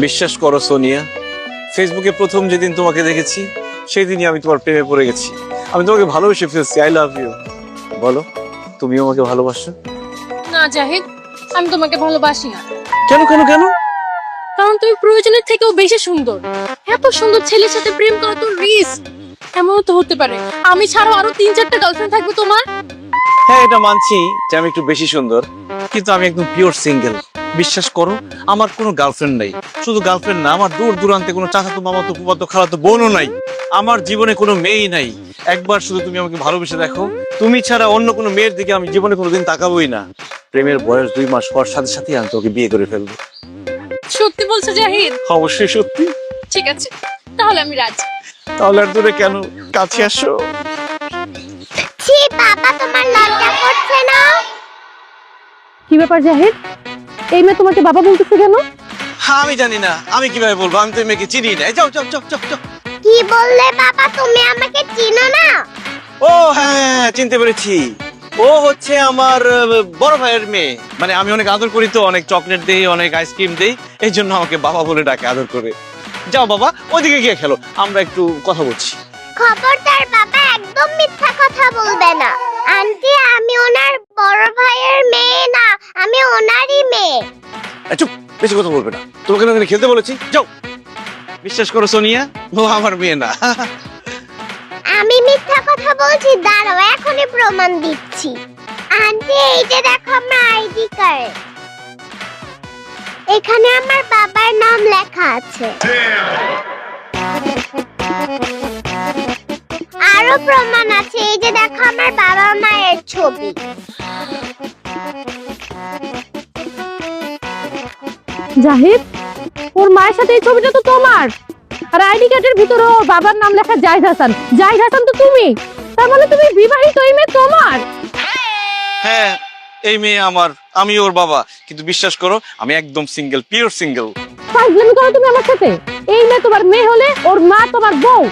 বিশ্বাস করো সোনিয়া, ফেসবুকে প্রথম যেদিন তোমাকে দেখেছি সেই দিনই আমি তোমার প্রেমে পড়ে গেছি। আমি তোমাকে ভালোবেসে ফেলছি। I love you. বলো, তুমিও আমাকে ভালোবাসো? না জাহিদ, আমি তোমাকে ভালোবাসি না। কেন কেন কেন? কারণ তুমি প্রয়োজনের থেকেও বেশি সুন্দর। এত সুন্দর ছেলের সাথে প্রেম করা তো রিস্ক। এমনও তো হতে পারে আমি ছাড়াও আরো 3-4টা গার্লফ্রেন্ড থাকবে তোমার। হ্যাঁ, এটা মানছি যে আমি একটু বেশি সুন্দর, কিন্তু আমি একদম পিওর সিঙ্গেল। বিশ্বাস করো, আমার কোনো গার্লফ্রেন্ড নাই। শুধু গার্লফ্রেন্ড না, আমার দূর দূরান্তে কোনো চাচাতো মামাতো ফুফাতো খালাতো বোনও নাই। আমার জীবনে কোনো মেয়েই নাই। একবার শুধু তুমি আমাকে ভালোবেসে দেখো, তুমি ছাড়া অন্য কোনো মেয়ের দিকে আমি জীবনে কোনোদিন তাকাবোই না। প্রেমের বয়স 2 মাস হওয়ার সাথে সাথে আমি তোকে বিয়ে করে ফেলবো। সত্যি বলছো জাহিদ? অবশ্যই সত্যি। ঠিক আছে, তাহলে আমি রাজি। তাহলে আর দূরে কেন, কাছে আসো। ছি বাবা, তোমার লজ্জা করছে না? কি ব্যাপার জাহিদ, এই মেয়ে তোমাকে বাবা বলতেছে কেন? হ্যাঁ, আমি জানি না, আমি কিভাবে বলবো? আমি তো এই মেয়েকে চিনি না। যাও যাও যাও যাও যাও। কি বললে বাবা? তুমি আমাকে চিনো না? ও হ্যাঁ, চিনতে পেরেছি। ও হচ্ছে আমার বড় ভাইয়ের মেয়ে। মানে আমি অনেক আদর করি তো, অনেক চকলেট দেই, অনেক আইসক্রিম দেই, এই জন্য আমাকে বাবা বলে ডাকে আদর করে। যাও বাবা, ওইদিকে গিয়ে খেলো, আমরা একটু কথা বলছি। খবরদার বাবা, একদম মিথ্যা কথা বলবে না। আন্টি, আমি ওনার বড় ভাইয়ের মেয়ে না, আমি ওনারই মেয়ে। চুপ, বেশি কথা বলবে না। তোমাকে না খেলতে বলেছি, যাও। বিশ্বাস করো সোনিয়া, ও আমার মেয়ে না। আমি মিথ্যা কথা বলছি? দাঁড়াও, এখনই প্রমাণ দিচ্ছি। আন্টি, এই যে দেখো আমার আইডি কার্ড, এখানে আমার বাবার নাম লেখা আছে। আরো প্রমাণ আছে, এই যে দেখো আমার বাবা মায়ের ছবি। জাহিদ, ওর মায়ের সাথে এই ছবিটা তো তোমার, আর আইডি কার্ডের ভিতরে ওর বাবার নাম লেখা জাহিদ হাসান। জাহিদ হাসান তো তুমি, তার মানে তুমি বিবাহিত। এই মেয়ে তোমার? হ্যাঁ, এই মেয়ে আমার, আমি ওর বাবা। কিন্তু বিশ্বাস করো, আমি একদম সিঙ্গেল, পিওর সিঙ্গেল। ফাজলামি করো তুমি আমার সাথে। এই মেয়ে তোমার মেয়ে হলে ওর মা তোমার বউ,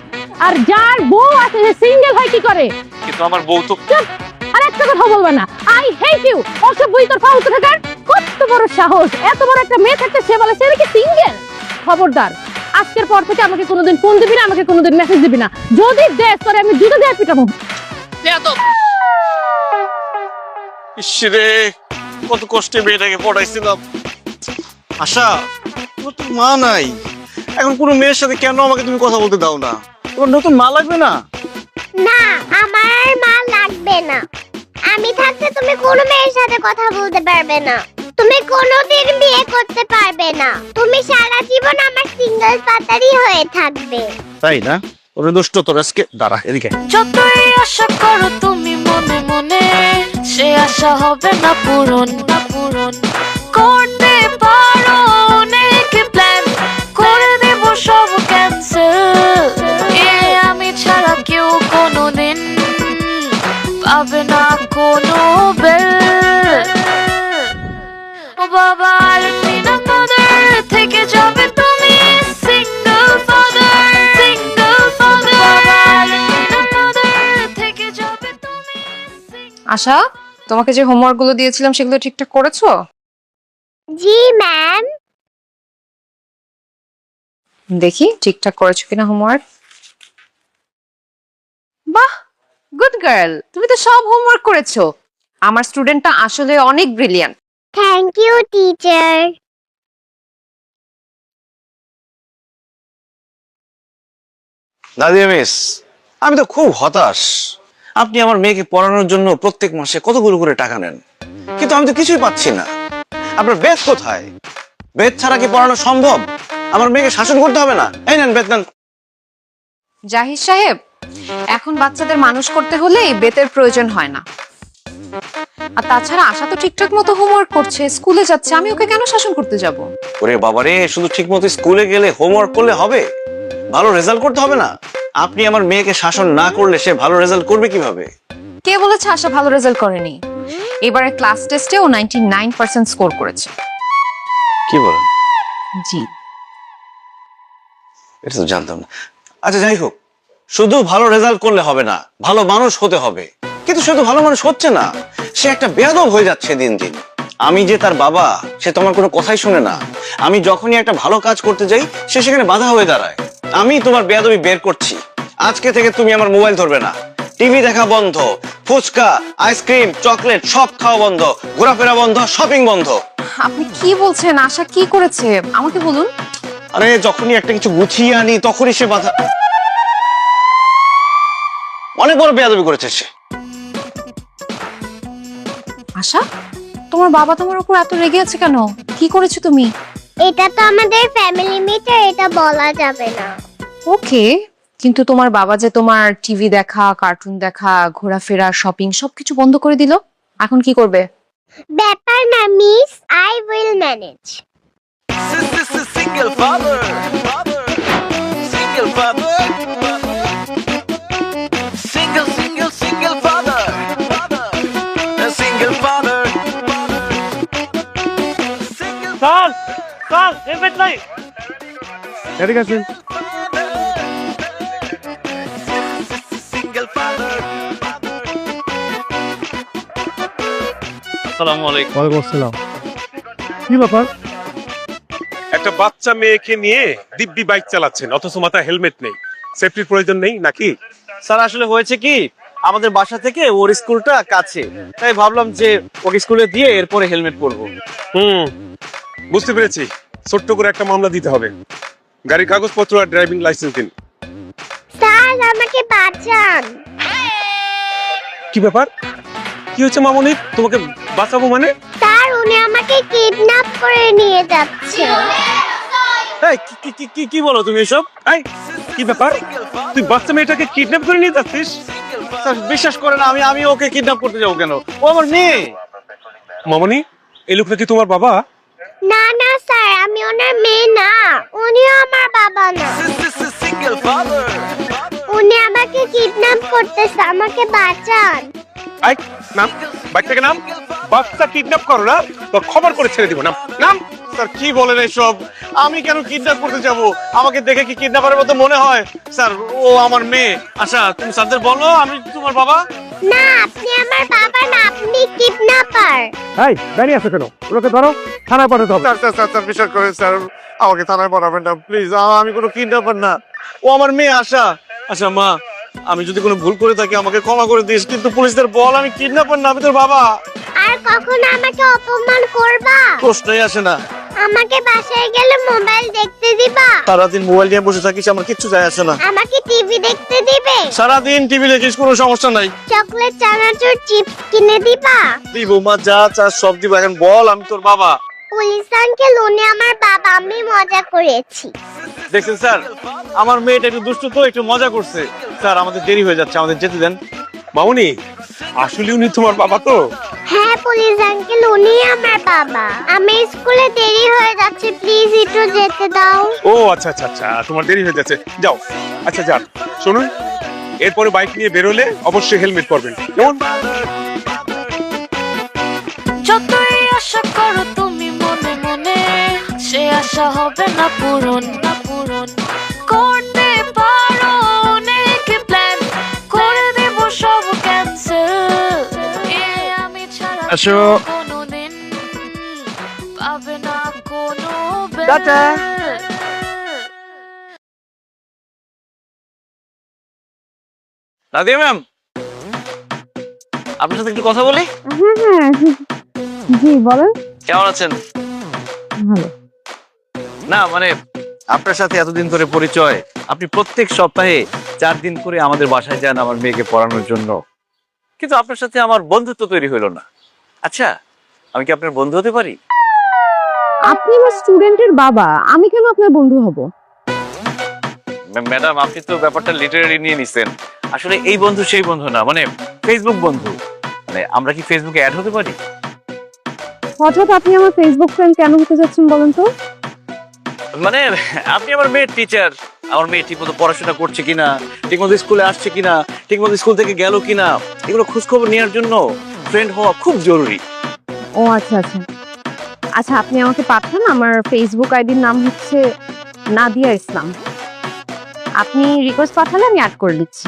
আর যার বউ আছে সে সিঙ্গেল হয় কি করে? কিন্তু আমার বউ তো। চুপ, আর একটা কথা বলবে না। I hate you. অসব বই তোর ফালতু থাকার কত বড় সাহস! এত বড় একটা মেয়ে থাকতে সে বলে সে নাকি সিঙ্গেল। খবরদার, আজকের পর থেকে আমাকে কোনোদিন ফোন দিবি না, আমাকে কোনোদিন মেসেজ দিবি না। যদি দেখ তোরে আমি জুতো দিয়ে পিটাবো। ইসরে, কত কষ্টে মেয়েটাকে পড়াইছিলাম। আশা, তোর তো মা নাই, এখন কোনো মেয়ের সাথে কেন আমাকে তুমি কথা বলতে দাও না? তোমার নতুন মা লাগবে না? না, আমার আর মা লাগবে না। আমি থাকতে তুমি কোনো মেয়ের সাথে কথা বলতে পারবে না, তুমি কোনোদিন বিয়ে করতে পারবে না, তুমি সারা জীবন আমার সিঙ্গেল পাতারই হয়ে থাকবে। তাই না? ওরে দুষ্ট তোর, আজকে দাঁড়া এদিকে। যতই আশা করো তুমি মনে মনে, সে আশা হবে না পূরণ, না পূরণ। করতে পারো অনেক প্ল্যান, করে দেব সব ক্যান্সেল। আমি ছাড়া কেউ কোনোদিন পাবে না কোনো বেল। ও বাবা, আলমিনা মাদার থেকে যাবে তুমি single father, single father. Almina mother থেকে যাবে তুমি। আশা, তোমাকে যে হোমওয়ার্ক গুলো দিয়েছিলাম সেগুলো ঠিকঠাক করেছো? জি ম্যাম। দেখি ঠিকঠাক করেছো কিনা হোমওয়ার্ক। বাহ, গুড গার্ল, তুমি তো সব হোমওয়ার্ক করেছো। আমার স্টুডেন্টটা আসলে অনেক brilliant. Thank you teacher. Nadia miss, আমি তো খুব হতাশ। আপনি আমার মেয়েকে পড়ানোর জন্য প্রত্যেক মাসে কতগুলো করে টাকা নেন, কিন্তু আমি তো কিছুই পাচ্ছি না। আপনার বেদ কোথায়? বেদ ছাড়া কি পড়ানো সম্ভব? আমার মেয়েকে শাসন করতে হবে না? এই নেন বেদ নেন। জাহিদ সাহেব, এখন বাচ্চাদের মানুষ করতে হলে এই বেতের প্রয়োজন হয় না। আর তাছাড়া আশা তো ঠিকঠাক মতো হোমওয়ার্ক করছে, স্কুলে যাচ্ছে, আমি ওকে কেন শাসন করতে যাব? ওরে বাবারে, শুধু ঠিক মতো স্কুলে গেলে হোমওয়ার্ক করলে হবে? ভালো রেজাল্ট করতে হবে না? আপনি আমার মেয়েকে শাসন না করলে সে ভালো রেজাল্ট করবে কিভাবে? কে বলেছে আশা ভালো রেজাল্ট করেনি? এবারে ক্লাস টেস্টে ও 99% স্কোর করেছে। কি বলেন? জি। এটা তো জানতাম না। আচ্ছা যাই হোক, শুধু ভালো রেজাল্ট করলে হবে না, ভালো মানুষ হতে হবে। কিন্তু সে তো ভালো মানুষ হচ্ছে না, সে একটা বেয়াদব হয়ে যাচ্ছে দিন দিন। আমি যে তার বাবা, সে তোমার কোনো কথাই শুনে না। আমি যখনই একটা ভালো কাজ করতে যাই, সে সেখানে বাধা হয়ে দাঁড়ায়। আমি তোমার বেয়াদবি বের করছি। আজকে থেকে তুমি আমার মোবাইল ধরবে না, টিভি দেখা বন্ধ, ফুচকা, আইসক্রিম, চকলেট সব খাওয়া বন্ধ, ঘোরাফেরা বন্ধ, শপিং বন্ধ। আপনি কি বলছেন? আশা কি করেছে আমাকে বলুন। আরে যখনই একটা কিছু গুছিয়ে আনি তখনই সে বাধা। অনেক বড় বেয়াদবি করেছে সে। আশা, তোমার বাবা তোমার উপর এত রেগে আছে কেন? কি করেছো তুমি? এটা তো আমাদের ফ্যামিলি মিটার, এটা বলা যাবে না। ওকে, কিন্তু তোমার বাবা যে তোমার টিভি দেখা, কার্টুন দেখা, ঘোরাফেরা, শপিং সবকিছু বন্ধ করে দিল, এখন কি করবে? ব্যাপার না miss, I will manage. Single father, single father, single father, single father. Sir sir helmet নাই। এদিকে আসুন। আসসালামু আলাইকুম। ওয়ালাইকুম আসসালাম। কি ব্যাপার? একটা বাচ্চা মেয়েকে নিয়ে দিব্যি বাইক চালাচ্ছেন অথচ মাথায় হেলমেট নেই। সেফটির প্রয়োজন নেই নাকি? স্যার আসলে হয়েছে কি, আমাদের বাসা থেকে ওর স্কুলটা কাছে, তাই ভাবলাম যে ওকে স্কুলে দিয়ে এরপরে হেলমেট পরবো। বুঝতে পেরেছি, ছোট্ট করে একটা মামলা দিতে হবে। গাড়ির কাগজপত্র আর ড্রাইভিং লাইসেন্স দিন। স্যার আমাকে বাঁচান। কি ব্যাপার? কি হচ্ছে মামনি? তোমাকে বাঁচাবো মানে? স্যার উনি আমাকে কিডন্যাপ করে নিয়ে যাচ্ছে। এই, কি বলো তুমি এসব? এই, কি ব্যাপার? তুই বাচ্চা মেয়েটাকে কিডন্যাপ করে নিয়ে যাচ্ছিস? স্যার বিশ্বাস করেন, আমি ওকে কিডন্যাপ করতে যাবো কেন? ও আমার মেয়ে। মামনি, এই লোকটা কি তোমার বাবা? না না স্যার, আমি ওনার মেয়ে না, উনিও আমার বাবা না। উনি আমাকে কিডন্যাপ করতেছে, আমাকে বাঁচান। এই, নাম, বাইক থেকে নাম। বাচ্চা কিডন্যাপ করো না, তো খবর করে ছেড়ে দিব। নাম, নাম। স্যার কি বলেন এসব? আমি কেন কিডন্যাপ করতে যাব? আমাকে দেখে কি কিডন্যাপারের মতো মনে হয়? স্যার ও আমার মেয়ে। আচ্ছা তুমি স্যারদের বলো আমি তোমার বাবা। না আপনি আমার বাবা না, আপনি কিডন্যাপার। এই দাঁড়িয়ে আছো কেন? ওকে ধরো, থানায় পাঠাতে হবে। স্যার বিশ্বাস করেন স্যার, আমাকে থানায় পাঠাবেন না প্লিজ। আমি কোনো কিডন্যাপার না, ও আমার মেয়ে আশা। আচ্ছা মা, আমি যদি কোনো ভুল করে থাকি আমাকে ক্ষমা করে দিস, কিন্তু পুলিশদের বল আমি কিডন্যাপার না, আমি তোর বাবা। আর কখনো আমাকে অপমান করবা? প্রশ্নই আসে না। আমাকে বাসায় গেলে মোবাইল দেখতে দিবা? সারাদিন মোবাইল নিয়ে বসে থাকিস, আমার কিচ্ছু যায় আসে না। আমাকে টিভি দেখতে দিবে? সারাদিন টিভি দেখিস, কোনো সমস্যা নাই। চকলেট, চানাচুর, চিপস কিনে দিবা? দিব মা, যা চাস সব দিব। এখন বল আমি তোর বাবা। পুলিশ আঙ্কেল উনি আমার বাবা, আমি মজা করেছি। দেখছেন স্যার, আমার মেয়েটা একটু দুষ্টু তো, একটু মজা করছে। স্যার আমাদের দেরি হয়ে যাচ্ছে, আমাদের যেতে দেন। মামনি, আসলে উনি তোমার বাবা তো? হ্যাঁ পুলিশ আঙ্কেল উনি আমার বাবা। আমি স্কুলে দেরি হয়ে যাচ্ছে, প্লিজ একটু যেতে দাও। ও আচ্ছা আচ্ছা আচ্ছা, তোমার দেরি হয়ে যাচ্ছে, যাও। আচ্ছা যান, শুনুন, এরপরে বাইক নিয়ে বেরোলে অবশ্যই হেলমেট পরবেন, কেমন? যতই আশা করো তুমি মনে মনে, সে আশা হবে না পূরণ, না পূরণ। করতে পারো অনেক প্ল্যান, করে দেব সব ক্যান্সেল। আমি ছাড়া আসো। কোনোদিন পাবে না কোনো টাটা। নাদিয়া ম্যাম, আপনার সাথে একটু কথা বলি। জি বলেন। কেমন আছেন? ভালো। না মানে আপনার সাথে এতদিন ধরে পরিচয়, আপনি প্রত্যেক সপ্তাহে 4 দিন করে আমাদের বাসায় যান আমার মেয়েকে পড়ানোর জন্য, কিন্তু আপনার সাথে আমার বন্ধুত্ব তৈরি হলো না। আচ্ছা আমি কি আপনার বন্ধু হতে পারি? আপনি আমার স্টুডেন্টের বাবা, আমি কেন আপনার বন্ধু হব? ম্যাডাম আপনি তো ব্যাপারটা লিটারালি নিয়ে নিছেন। আসলে এই বন্ধু সেই বন্ধু না, মানে ফেসবুক বন্ধু। মানে আমরা কি ফেসবুকে অ্যাড হতে পারি? হঠাৎ আপনি আমার ফেসবুক ফ্রেন্ড কেন হতে যাচ্ছেন বলেন তো? মানে আপনি আমার মেয়ের টিচার, আমার মেয়ে ঠিকমতো পড়াশোনা করছে কিনা, ঠিকমতো স্কুলে আসছে কিনা, ঠিকমতো স্কুল থেকে গেল কিনা, এগুলো খোঁজ খবর নেওয়ার জন্য ফ্রেন্ড হওয়া খুব জরুরি। ও আচ্ছা আচ্ছা আচ্ছা, আপনি আমাকে পাঠান। আমার ফেসবুক আইডির নাম হচ্ছে নাদিয়া ইসলাম। আপনি রিকোয়েস্ট পাঠালে আমি অ্যাড করে দিচ্ছি।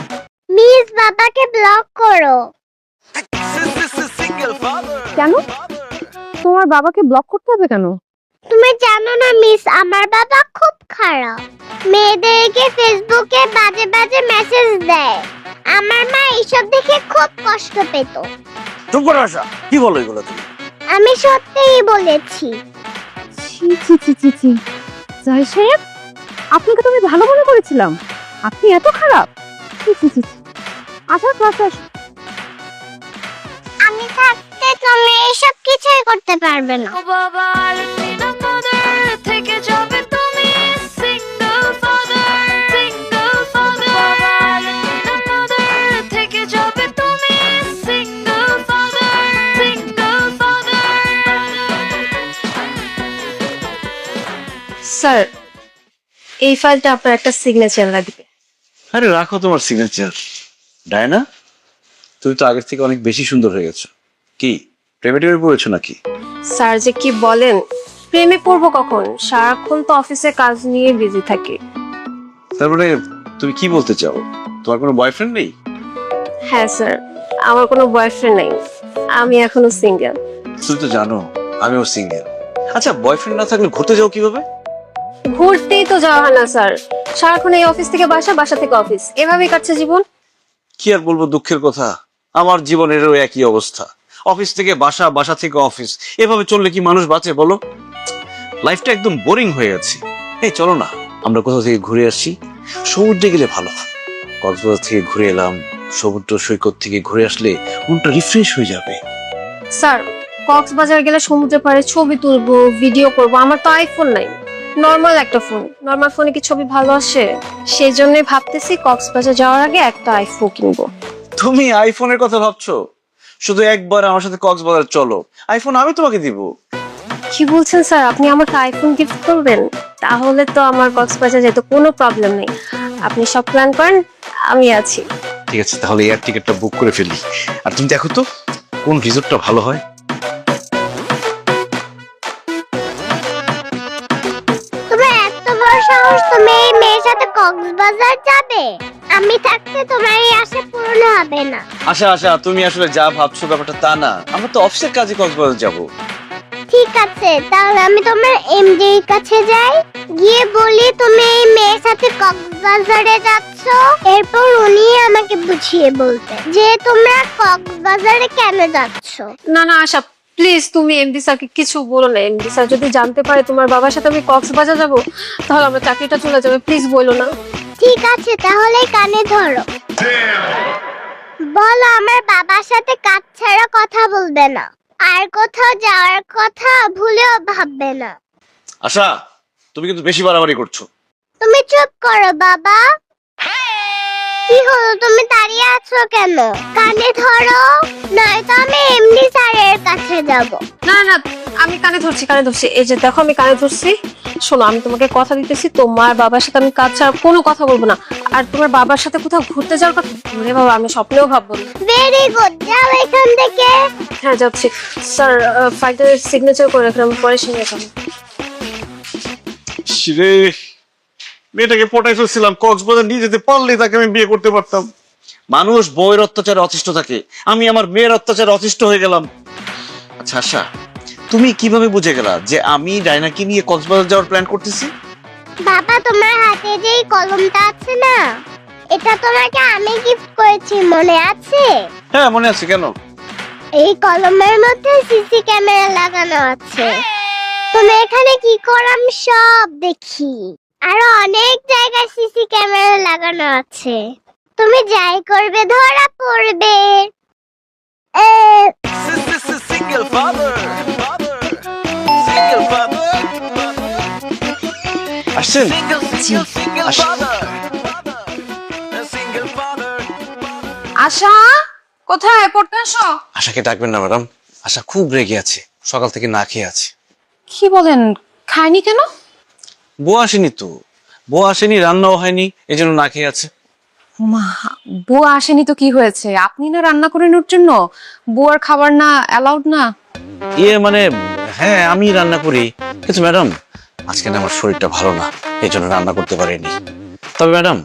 মিস বাবাকে ব্লক করো। কেন তোমার বাবাকে ব্লক করতে হবে কেন? তুমি জানো না মিস, আমার বাবা খুব খারাপ। মেয়েদেরকে ফেসবুকে বাজে বাজে মেসেজ দেয়। আমার মা এইসব দেখে খুব কষ্ট পেত। চুপ করো আশা, কি বলো এগুলো তুমি? আমি সত্যিই বলেছি। ছি ছি ছি ছি ছি, জাহিদ সাহেব আপনাকে তো আমি ভালো মনে করেছিলাম, আপনি এত খারাপ। ছি ছি ছি ছি। আচ্ছা ক্লাসে আসো। আমি থাকতে তুমি এইসব কিছুই করতে পারবে না। ও বাবা আলমিনা mother, থেকে যাবে তুমি single father, single father। বাবা আলমিনা mother, থেকে যাবে তুমি single father, single father। Sir এই ফাইলটা আপনার একটা সিগনেচার লাগবে। আরে রাখো তোমার সিগনেচার। ডায়না, তুমি তো আগের থেকে অনেক বেশি সুন্দর হয়ে গেছো। কি প্রেমে টেমে পড়েছো নাকি? স্যার যে কি বলেন, প্রেমে পড়বো কখন, সারাক্ষণ তো অফিসে কাজ নিয়ে বিজি থাকি। তারপরে তুমি কি বলতে চাও? তোমার কোনো বয়ফ্রেন্ড নেই? হ্যাঁ স্যার, আমার কোনো বয়ফ্রেন্ড নেই, আমি এখনো সিঙ্গেল। তুমি তো জানো আমিও সিঙ্গেল। আচ্ছা বয়ফ্রেন্ড না থাকলে ঘুরতে যাও কিভাবে? ঘুরতেই তো যাওয়া হয় না স্যার, সারাক্ষণ এই অফিস থেকে বাসা, বাসা থেকে অফিস, এভাবেই কাটছে জীবন। কি আর বলবো, দুঃখের কথা, আমার জীবনেরও একই অবস্থা। অফিস থেকে বাসা, বাসা থেকে অফিস, এভাবে চললে কি মানুষ বাঁচে বলো? লাইফটা একদম বোরিং হয়ে গেছে। এই চলো না আমরা কোথাও থেকে ঘুরে আসি, সমুদ্রে গেলে ভালো হয়। কক্সবাজার থেকে ঘুরে এলাম, সমুদ্র সৈকত থেকে ঘুরে আসলে মনটা রিফ্রেশ হয়ে যাবে। স্যার কক্সবাজার গেলে সমুদ্রের পাড়ে ছবি তুলবো, ভিডিও করবো, আমার তো আইফোন নাই, নর্মাল একটা ফোন। নর্মাল ফোনে কি ছবি ভালো আসে? সেই জন্যই ভাবতেছি কক্সবাজার যাওয়ার আগে একটা আইফোন কিনবো। তুমি আইফোনের কথা ভাবছো? শুধু একবার আমার সাথে কক্সবাজার চলো, আইফোন আমি তোমাকে দিব। কি বলছেন স্যার, আপনি আমাকে আইফোন গিফট করবেন? তাহলে তো আমার কক্সবাজার যেতে কোনো প্রবলেম নেই, আপনি সব প্ল্যান করেন, আমি আছি। ঠিক আছে, তাহলে এয়ার টিকিটটা বুক করে ফেলি। আর তুমি দেখো তো কোন রিসোর্টটা ভালো হয়। তোমার এত বড় সাহস, তুমি এই মেয়ের সাথে কক্সবাজার যাবে? আমি থাকতে তোমার এই আশা পূরণ হবে না। আশা আশা, তুমি আসলে যা ভাবছো ব্যাপারটা তা না, আমরা তো অফিসের কাজে কক্সবাজার যাব। ঠিক আছে, তাহলে আমি তোমার এমডির কাছে যাই, গিয়ে বলি তুমি এই মেয়ের সাথে কক্সবাজারে যাচ্ছ। এরপর উনি আমাকে বুঝিয়ে বলতে যে তোমরা কক্সবাজারে কেন যাচ্ছ। না না আশা, প্লিজ তুমি এমডি স্যারকে কিছু বলো না। এমডি স্যার যদি জানতে পারে তোমার বাবার সাথে আমি কক্সবাজার যাব, তাহলে আমার চাকরিটা চলে যাবে, প্লিজ বলো না। ঠিক আছে, তাহলে কানে ধরো, বলো আমার বাবার সাথে কাজ ছাড়া কথা বলবে না, আর কোথাও যাওয়ার কথা ভুলেও ভাববে না। আশা, তুমি কিন্তু বেশি বাড়াবাড়ি করছো। তুমি চুপ করো বাবা। কি হলো, তুমি দাঁড়িয়ে আছো কেন? কানে ধরো, নয়তো আমি এমডি স্যারের কাছে যাব। না না, আমি কানে ধরছি, কানে ধরছি, এই যে দেখো আমি কানে ধরছি। শোনো, আমি তোমাকে কথা দিতেছি, তোমার বাবার সাথে আমি কাজ ছাড়া কোনো কথা বলবো না। আর তোমার বাবার সাথে কোথাও ঘুরতে যাওয়ার কথা, ওরে বাবা, আমি স্বপ্নেও ভাববো না। ভেরি গুড, যাও এখান থেকে। হ্যাঁ যাচ্ছি। স্যার ফাইলটা সিগনেচার করে রাখলাম, আমি পরে সিগনেচার করব। রে, মেয়েটাকে পটাই ফেলছিলাম, কক্সবাজার নিয়ে যেতে পারলে তাকে আমি বিয়ে করতে পারতাম। মানুষ বউয়ের অত্যাচারে অতিষ্ঠ থাকে, আমি আমার মেয়ের অত্যাচারে অতিষ্ঠ হয়ে গেলাম। আচ্ছা আশা, তুমি কিভাবে বুঝে গেলা যে আমি ডায়নাকে নিয়ে কক্সবাজার যাওয়ার প্ল্যান করতেছি? বাবা, তোমার হাতে যে এই কলমটা আছে না, এটা তোমাকে আমি গিফট করেছি, মনে আছে? হ্যাঁ মনে আছে, কেন? এই কলমের মধ্যে সিসি ক্যামেরা লাগানো আছে। তুমি এখানে কি করো আমি সব দেখি। আরো অনেক জায়গায় সিসি ক্যামেরা লাগানো আছে, তুমি যাই করবে ধরা পড়বে। আসছেন? আশা কোথায়, পড়তে আসো। আশাকে ডাকবেন না ম্যাডাম, আশা খুব রেগে আছে, সকাল থেকে না খেয়ে আছে। কি বলেন, খায়নি কেন? বউ আসেনি তো, বউ আসেনি, রান্নাও হয়নি, এই জন্য না খেয়ে আছে। মা, বউ আসেনি তো কি হয়েছে, আপনি না রান্না করেন ওর জন্য, বুয়ার খাবার না অ্যালাউড না? ইয়ে মানে, হ্যাঁ আমি রান্না করি, কিন্তু ম্যাডাম আজকে না আমার শরীরটা ভালো না, এই জন্য রান্না করতে পারিনি। তবে ম্যাডাম,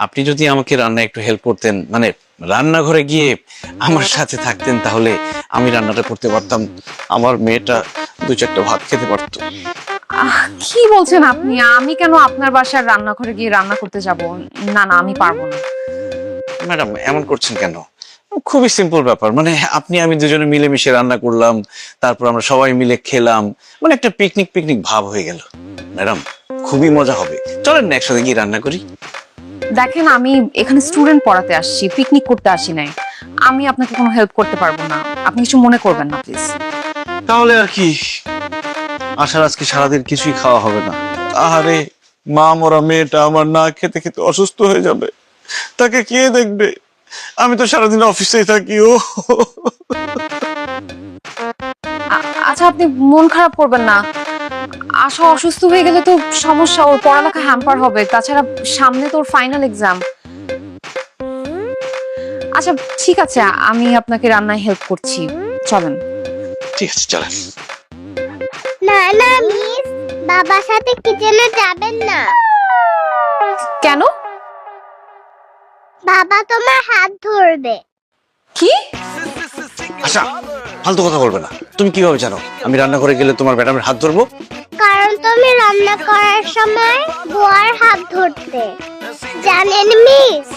আপনি যদি আমাকে রান্না একটু হেল্প করতেন, মানে রান্নাঘরে গিয়ে আমার সাথে থাকতেন, তাহলে আমি রান্নাটা করতে পারতাম, আমার মেয়েটা 2-4টা ভাত খেতে পারতো। কি বলছেন আপনি? আমি কেন আপনার বাসার রান্নাঘরে গিয়ে রান্না করতে যাব? না না, আমি পারবো না। ম্যাডাম এমন করছেন কেন? খুবই সিম্পল ব্যাপার, মানে আপনি আমি দুজনে মিলেমিশে রান্না করলাম, তারপর আমরা সবাই মিলে খেলাম, মানে একটা পিকনিক পিকনিক ভাব হয়ে গেল। ম্যাডাম খুবই মজা হবে, চলেন না একসাথে গিয়ে রান্না করি। দেখেন, আমি এখানে স্টুডেন্ট পড়াতে আসছি, পিকনিক করতে আসি নাই। আমি আপনাকে কোনো হেল্প করতে পারবো না, আপনি কিছু মনে করবেন না প্লিজ। তাহলে আর কি, আশার আজকে সারাদিন কিছুই খাওয়া হবে না। আহারে, মা মরা মেয়েটা আমার না খেতে খেতে অসুস্থ হয়ে যাবে, তাকে কে দেখবে? আমি তো সারাদিন অফিসেই থাকি। ও আচ্ছা, আপনি মন খারাপ করবেন না। আশা অসুস্থ হয়ে গেলে তো সমস্যা, ওর পড়ালেখা হ্যাম্পার হবে, তাছাড়া সামনে তোর ফাইনাল এক্সাম। আচ্ছা ঠিক আছে, আমি আপনাকে রান্নায় হেল্প করছি, চলেন। ঠিক আছে, চলেন। না না মিস, বাবার সাথে কিচেনে যাবেন না। কেন? বাবা তোমার হাত ধরবে। কি? আচ্ছা, ফালতু কথা বলবে না। তুমি কিভাবে জানো আমি রান্না করে গেলে তোমার ম্যাডামের হাত ধরবো? কারণ তুমি রান্না করার সময় বুয়ার হাত ধরতে। জানেন মিস,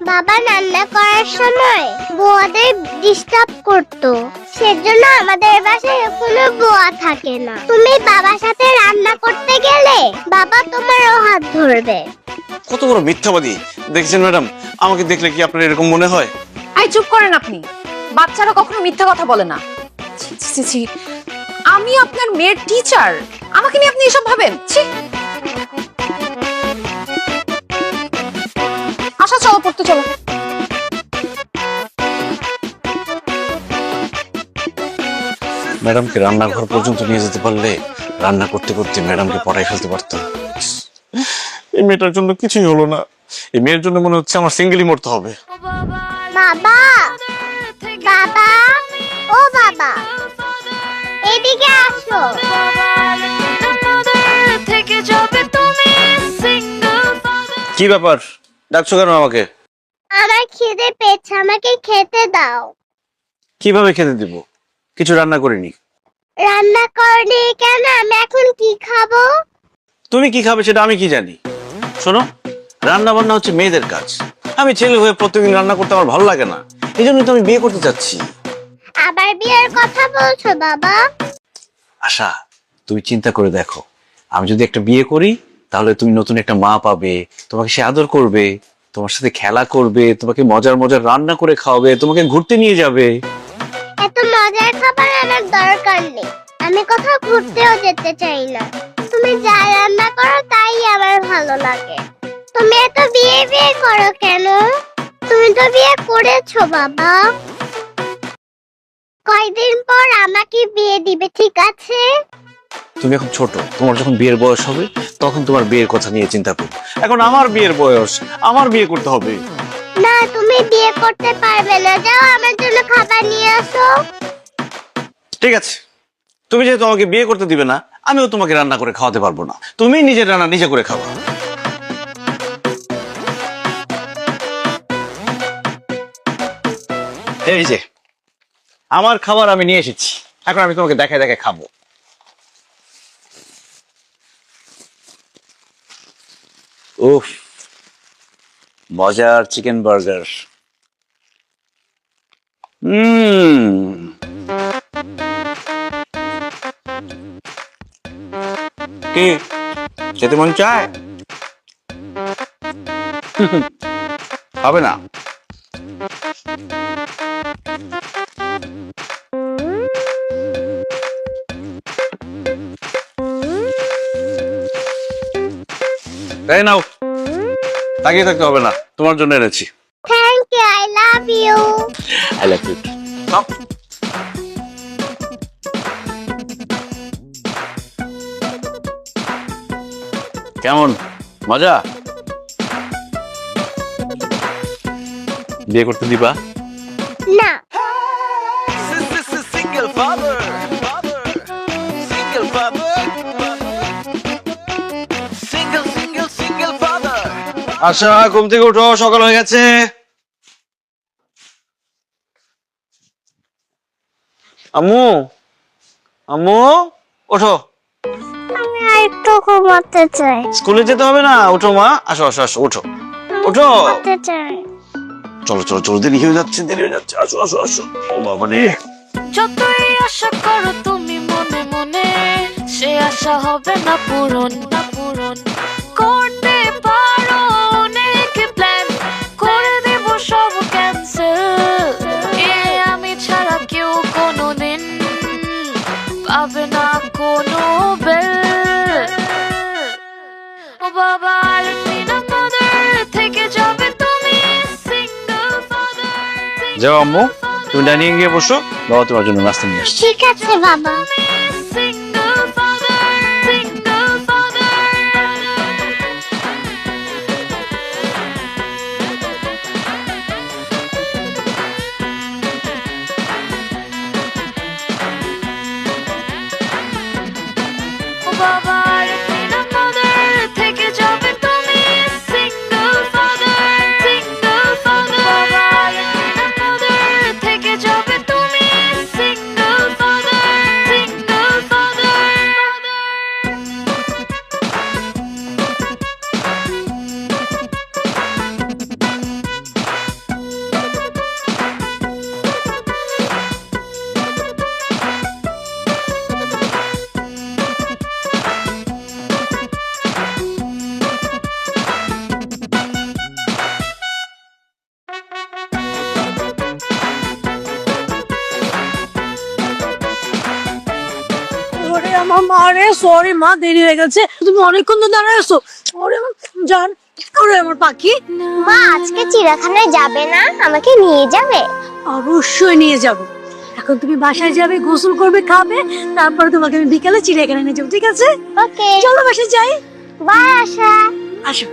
বাবা রান্না করার সময় বুয়াদের ডিস্টার্ব করতো, সেজন্য আমাদের বাসায় কোনো বুয়া থাকে না। তুমি বাবার সাথে রান্না করতে গেলে বাবা তোমারও হাত ধরবে। কত বড় মিথ্যাবাদী দেখছেন ম্যাডাম, আমাকে দেখলে কি আপনার এরকম মনে হয়? আই চুপ করেন আপনি, বাচ্চারা কখনো মিথ্যা কথা বলে না। ছি, ছি, ছি, আমি আপনার মেয়ের টিচার, আমাকে নিয়ে আপনি এসব ভাবেন? ছি। আশা চলো, পড়তে চলো। ম্যাডামকে রান্নাঘর পর্যন্ত নিয়ে যেতে পারলে রান্না করতে করতে ম্যাডামকে পড়াই ফেলতে পারতাম। এই মেয়েটার জন্য কিছুই হলো না, এই মেয়ের জন্য মনে হচ্ছে আমার সিঙ্গেলই মরতে হবে। বাবা, বাবা, ও বাবা, এদিকে আসো। কি ব্যাপার, ডাকছো কেন আমাকে? আমার খিদে পেয়েছে, আমাকে খেতে দাও। কিভাবে খেতে দিব? কিছু রান্না করিনি। রান্না করনি কেন? আমি এখন কি খাবো? তুমি কি খাবে সেটা আমি কি জানি? শোনো, রান্না বান্না হচ্ছে মেয়েদের কাজ। আমি ছেলে হয়ে প্রত্যেকদিন রান্না করতে আমার ভালো লাগে না, এই জন্যই তো আমি বিয়ে করতে চাচ্ছি। আবার বিয়ের কথা বলছো বাবা? আশা, তুমি চিন্তা করে দেখো, আমি যদি একটা বিয়ে করি তাহলে তুমি নতুন একটা মা পাবে, তোমাকে সে আদর করবে, তোমার সাথে খেলা করবে, তোমাকে মজার মজার রান্না করে খাওয়াবে, তোমাকে ঘুরতে নিয়ে যাবে। এত মজার খাবার আমার দরকার নেই, আমি কোথাও ঘুরতেও যেতে চাই না। তুমি যা রান্না করো তাই আমার ভালো লাগে। তুমি এত বিয়ে বিয়ে করো কেন? তুমি তো বিয়ে করেছো বাবা। কয়দিন পর আমাকে বিয়ে দিবে, ঠিক আছে? তুমি এখন ছোট, তোমার যখন বিয়ের বয়স হবে তখন তোমার বিয়ের কথা নিয়ে চিন্তা করো। এখন আমার বিয়ের বয়স, আমার বিয়ে করতে হবে। না, তুমি বিয়ে করতে পারবে না। যাও আমার জন্য খাবার নিয়ে আসো। ঠিক আছে, তুমি যেহেতু আমাকে বিয়ে করতে দিবে না, আমিও তোমাকে রান্না করে খাওয়াতে পারবো না। তুমি নিজের রান্না নিজে করে খাওয়া। এই যে আমার খাবার আমি নিয়ে এসেছি, এখন আমি তোমাকে দেখায় দেখায় খাবো। উফ, মজার চিকেন বার্গার। কি খেতে মন চায়? হবে না? এই নাও, তাকিয়ে থাকতে হবে না, তোমার জন্য এনেছি। Thank you, I love you. I love you. কেমন মজা? বিয়ে করতে দিবা? না। Single father, single father, single father. আশা ঘুম থেকে উঠো, সকাল হয়ে গেছে। আম্মু, আম্মু ওঠো। আমি একটু ঘুমাতে চাই। স্কুলে যেতে হবে না, উঠো মা। আসো আসো আসো, উঠো উঠো। ঘুমাতে চাই। চলো চলো চলো, দেরি হয়ে যাচ্ছে, দেরি হয়ে যাচ্ছে। আসো আসো আসো। ও বাবা রে। যতই আশা করো তুমি মনে মনে, সে আশা হবে না পূরণ, না পূরণ। করতে পারো অনেক প্ল্যান, করে দেব সব ক্যান্সেল। আমি ছাড়া কেউ কোনোদিন পাবে না কোনো বেল। ও বাবা আরেকদিন আমাদের থেকে যাবে তুমি সিঙ্গেল ফাদার। যাও আম্মু, তুমি ডাইনিং গিয়ে বসো, বাবা তোমার জন্য নাস্তা নিয়ে আসছে। ঠিক আছে বাবা। Single father, single father. ও বাবা আরেকদিন আমাদের থেকে যাবে তুমি single father, single father. বাবা আরেকদিন আমাদের থেকে যাবে তুমি single father, single father. ওরে আমার মা রে, সরি মা, দেরি হয়ে গেছে। তুমি অনেকক্ষণ তো দাঁড়ায় আছো। ওরে আমার জান, ওরে আমার পাখি। মা আজকে চিড়িয়াখানায় যাবে না? আমাকে নিয়ে যাবে? অবশ্যই নিয়ে যাব। এখন তুমি বাসায় যাবে, গোসল করবে, খাবে, তারপরে তোমাকে আমি বিকালে চিড়িয়াখানায় নিয়ে যাবো, ঠিক আছে? ওকে। চলো বাসায় যাই। বাই আশা। আসো।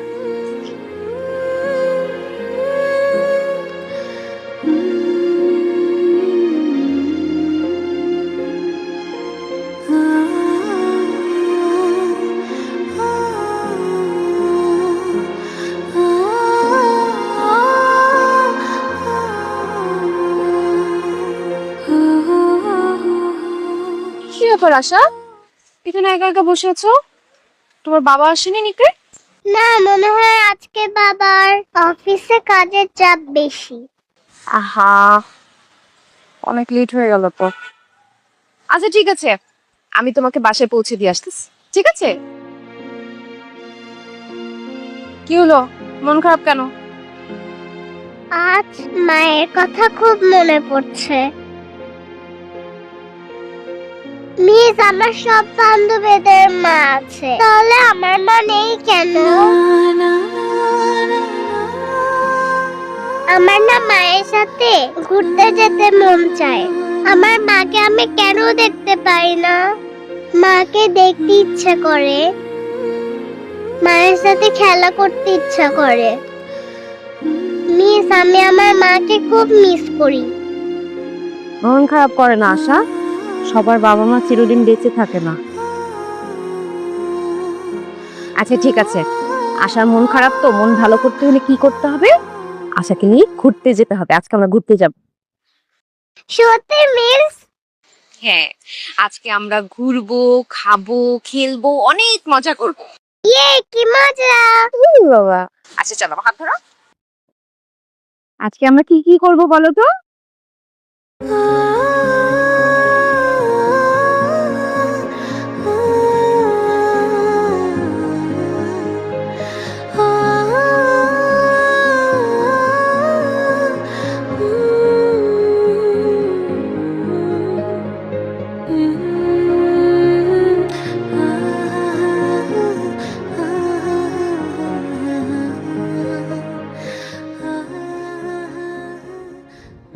কি ব্যাপার আশা, এখানে একা একা বসে আছো? তোমার বাবা আসেনি নিকরে? না, মনে হয় আজকে বাবার অফিসে কাজের চাপ বেশি। আহা, অনেক লেট হয়ে গেল তো। আচ্ছা ঠিক আছে, আমি তোমাকে বাসায় পৌঁছে দিয়ে আসতেছি, ঠিক আছে? কি হলো, মন খারাপ কেন? আজ মায়ের কথা খুব মনে পড়ছে। মিস, আমার সব বান্ধবীদের মা আছে, তাহলে আমার মা নেই কেন? আমার না মায়ের সাথে ঘুরতে যেতে মন চায়। আমার মাকে আমি কেন দেখতে পাই না? মাকে দেখতে ইচ্ছে করে, মায়ের সাথে খেলা করতে ইচ্ছা করে। মিস, আমি আমার মাকে খুব মিস করি। মন খারাপ করে না আশা, সবার বাবা মা চিরদিন বেঁচে থাকে না। আচ্ছা ঠিক আছে, আশার মন খারাপ তো, মন ভালো করতে হলে কি করতে হবে? আশাকে নিয়ে ঘুরতে যেতে হবে। আজকে আমরা ঘুরতে যাব। সত্যি মিস? হ্যাঁ, আজকে আমরা ঘুরবো, খাবো, খেলবো, অনেক মজা করবো। ইয়ে, কি মজা! বাবা, আচ্ছা চলো, আমার হাত ধরো। আজকে আমরা কি কি করব বলো তো?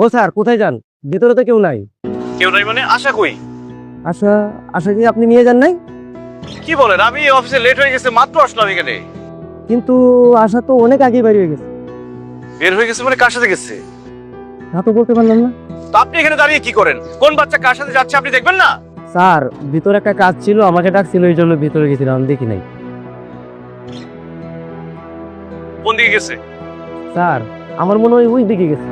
ও স্যার, কোথায় যান? ভিতরে তো কেউ নাই। কেউ নাই মানে? আশা কই? আশা, আশা কি আপনি নিয়ে যান নাই? কি বলেন, আমি অফিসে লেট হয়ে গেছে, মাত্র আসলাম এখানে। কিন্তু আশা তো অনেক আগে বের হয়ে গেছে। বের হয়ে গেছে মানে কার সাথে গেছে? তা তো বলতে পারলাম না। তো আপনি এখানে দাঁড়িয়ে কি করেন? কোন বাচ্চা কার সাথে যাচ্ছে আপনি দেখবেন না? স্যার, ভিতরে একটা কাজ ছিল, আমাকে ডাকছিল, এই জন্য ভিতরে গেছিলাম, দেখি নাই। কোন দিকে গেছে? স্যার আমার মনে হয় ওই দিকে গেছে।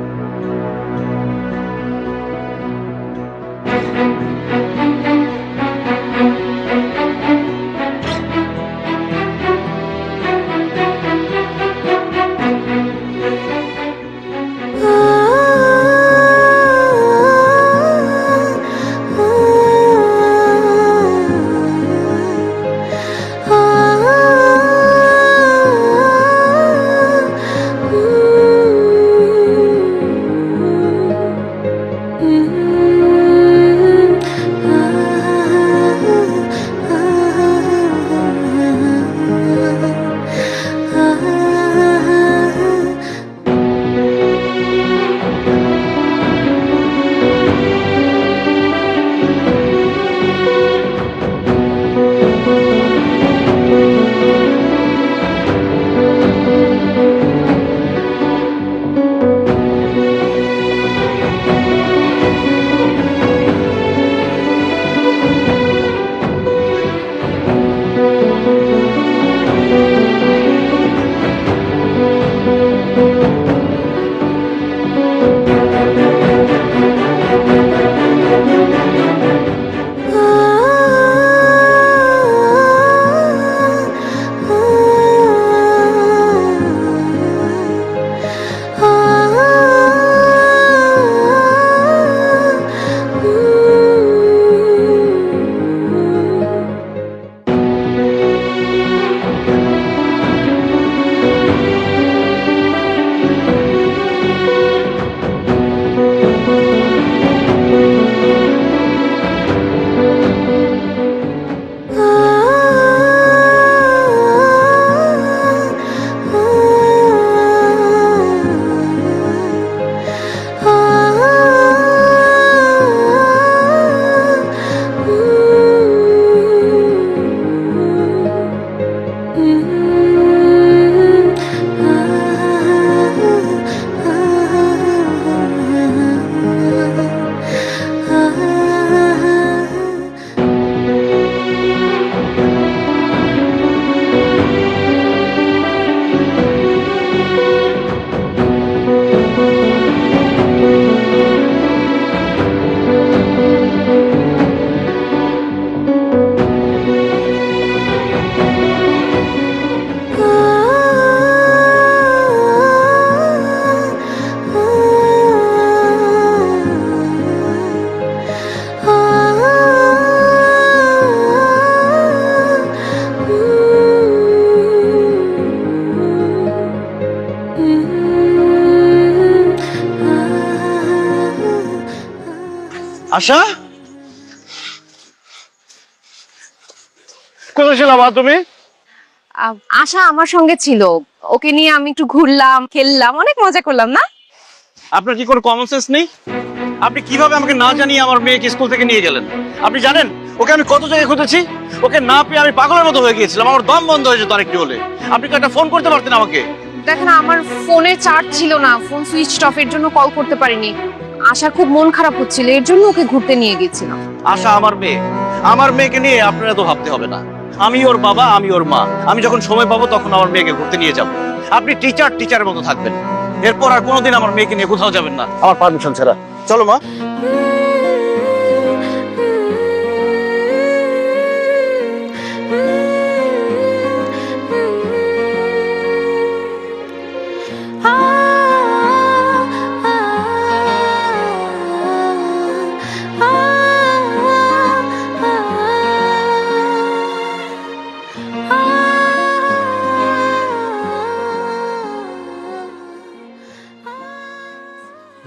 আশা, কোথায় ছিলাম তুমি? আশা আমার সঙ্গে ছিল, ওকে নিয়ে আমি একটু ঘুরলাম, খেললাম, অনেক মজা করলাম না? আপনার কি কোনো কমন সেন্স নেই? আপনি কিভাবে আমাকে না জানিয়ে আমার মেয়েকে স্কুল থেকে নিয়ে গেলেন? আপনি জানেন ওকে আমি কত জায়গায় খুঁজেছি, ওকে না পেয়ে আমি পাগলের মতো হয়ে গিয়েছিলাম, আমার দম বন্ধ হয়ে যেত আরেকটু হলে। আপনি তো একটা ফোন করতে পারতেন আমাকে। দেখেন আমার ফোনে চার্জ ছিল না, ফোন সুইচ অফ, এর জন্য কল করতে পারিনি। আশার খুব মন খারাপ হচ্ছিল, এর জন্য ওকে ঘুরতে নিয়ে গেছিলাম। আশা আমার মেয়ে, আমার মেয়েকে নিয়ে আপনারা তো ভাবতে হবে না। আমি ওর বাবা, আমি ওর মা, আমি যখন সময় পাবো তখন আমার মেয়েকে ঘুরতে নিয়ে যাব। আপনি টিচারের মতো থাকবেন, এরপর আর কোনোদিন আমার মেয়েকে নিয়ে কোথাও যাবেন না আমার পারমিশন ছাড়া। চলো মা।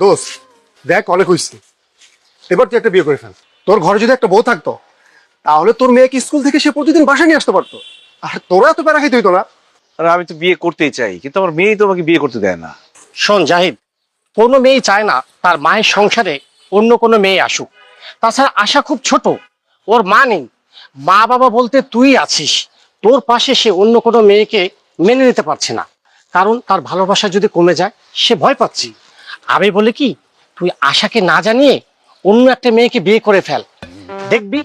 দোস্ত দেখ অনেক হয়েছে, এবার তুই একটা বিয়ে করে ফেল। তোর ঘরে যদি একটা বউ থাকতো তাহলে তোর মেয়েকে স্কুল থেকে সে প্রতিদিন বাসা নিয়ে আসতে পারতো, আর তোরা এত প্যারা খাইতে হইতো না। আর আমি তো বিয়ে করতেই চাই, কিন্তু আমার মেয়ে তো আমাকে বিয়ে করতে দেয় না। শোন জাহিদ, কোনো মেয়ে চায় না তার মায়ের সংসারে অন্য কোনো মেয়ে আসুক। তাছাড়া আশা খুব ছোট, ওর মা নেই, মা বাবা বলতে তুই আছিস। তোর পাশে সে অন্য কোনো মেয়েকে মেনে নিতে পারছে না, কারণ তার ভালোবাসা যদি কমে যায় সে ভয় পাচ্ছে। আমি বলি কি, তুই আশাকে না জানিয়ে অন্য একটা মেয়েকে বিয়ে করে ফেল। দেখবি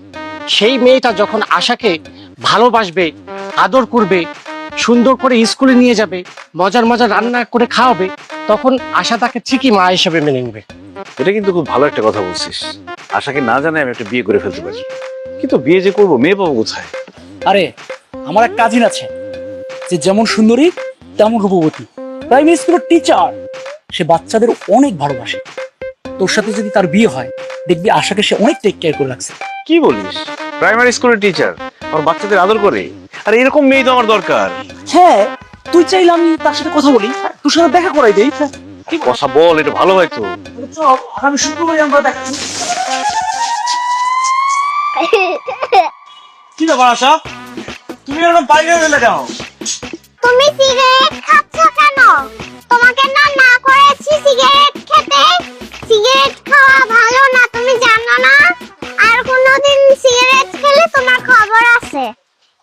সেই মেয়েটা যখন আশাকে ভালোবাসবে, আদর করবে, সুন্দর করে স্কুলে নিয়ে যাবে, মজার মজার রান্না করে খাওয়াবে, তখন আশা তাকে ঠিকই মা হিসেবে মেনে নেবে। এটা কিন্তু খুব ভালো একটা কথা বলছিস। আশাকে না জানে আমি একটা বিয়ে করে ফেলতে পারি, কিন্তু বিয়ে যে করবো মেয়ে পাবো কোথায়? আরে আমার এক কাজিন আছে, যে যেমন সুন্দরী তেমন রূপবতী, প্রাইমারি স্কুলের টিচার। সে বাচ্চাদের অনেক ভালোবাসে। তোর সাথে যদি তার বিয়ে হয়, দেখবি আশাকে সে অনেক টেক কেয়ার করে রাখছে। কি বলিস? প্রাইমারি স্কুলের টিচার আমার বাচ্চাদের আদর করে? আর এরকম মেয়ে তো আমার দরকার। হ্যাঁ, তুই চাইলে আমি তার সাথে কথা বলি, তোর সাথে দেখা করাই দেই। কি কথা বল, এটা ভালো হয় তো। চল, আগামী শুক্রবারে আমরা দেখা। কি ব্যাপার আশা, তুমি এরকম বাইরে গেলে কেন? তুমি সিগারেট খাচ্ছ কেন? তোমাকে না না করেছি সিগারেট খেতে। সিগারেট খাওয়া ভালো না, তুমি জানো না? আর কোনোদিন সিগারেট খেলে তোমার খবর আছে।